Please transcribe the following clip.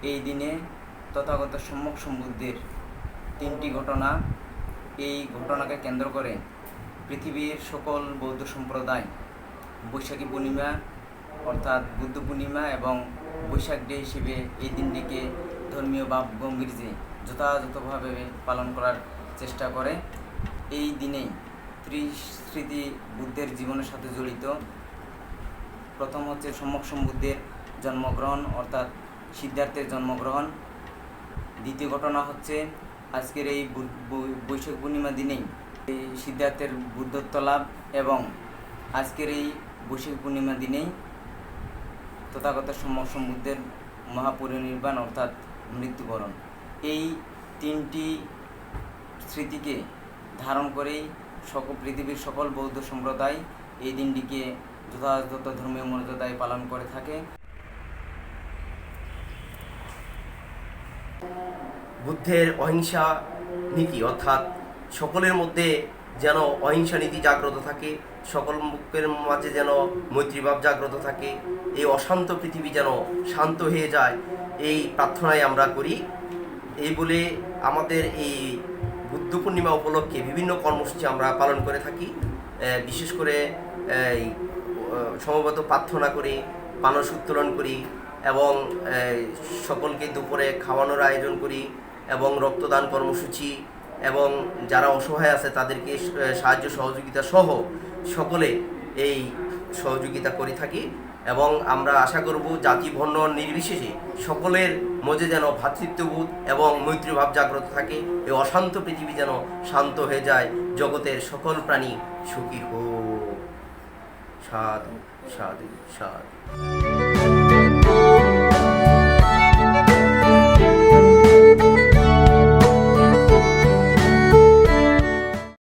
এই দিনে তথাগত সম্যক সম্বুদ্ধের 3টি ঘটনা, এই ঘটনাকে কেন্দ্র করে পৃথিবীর সকল বৌদ্ধ সম্প্রদায় বৈশাখী পূর্ণিমা অর্থাৎ বুদ্ধ পূর্ণিমা এবং বৈশাখ ডে হিসেবে এই দিনটিকে ধর্মীয় ভাব গম্ভীর্যে যথাযথভাবে পালন করার চেষ্টা করে। এই দিনেই ত্রিস্মৃতি বুদ্ধের জীবনের সাথে জড়িত। প্রথম হচ্ছে সম্যক সম্বুদ্ধের জন্মগ্রহণ অর্থাৎ সিদ্ধার্থের জন্মগ্রহণ। দ্বিতীয় ঘটনা হচ্ছে আজকের এই বৈশাখ পূর্ণিমা দিনেই এই সিদ্ধার্থের বুদ্ধত্ব লাভ এবং আজকের এই বৈশাখ পূর্ণিমা দিনেই তথাগত সম্যক সম্বুদ্ধের মহাপরিনির্বাণ অর্থাৎ মৃত্যুবরণ। এই 3টি স্মৃতিকে ধারণ করেই পৃথিবীর সকল বৌদ্ধ সম্প্রদায় এই দিনটিকে যথাযথ ধর্মীয় মর্যাদায় পালন করে থাকে। বুদ্ধের অহিংসা নীতি অর্থাৎ সকলের মধ্যে যেন অহিংসা নীতি জাগ্রত থাকে, সকলের মাঝে যেন মৈত্রীভাব জাগ্রত থাকে, এই অশান্ত পৃথিবী যেন শান্ত হয়ে যায়, এই প্রার্থনাই আমরা করি। এই বলে আমাদের এই বুদ্ধ পূর্ণিমা উপলক্ষে বিভিন্ন কর্মসূচি আমরা পালন করে থাকি। বিশেষ করে সমবেত প্রার্থনা করি, মানস উত্তোলন করি এবং সকলকে দুপুরে খাওয়ানোর আয়োজন করি এবং রক্তদান কর্মসূচি এবং যারা অসহায় আছে তাদেরকে সাহায্য সহযোগিতা সহ সকলে এই সহযোগিতা করে থাকি এবং আমরা আশা করব জাতি বর্ণ নির্বিশেষে সকলের মধ্যে যেন ভ্রাতৃত্ববোধ এবং মৈত্রীভাব জাগ্রত থাকে, এই অশান্ত পৃথিবী যেন শান্ত হয়ে যায়, জগতের সকল প্রাণী সুখী হোক। সাধু সাধু সাধু।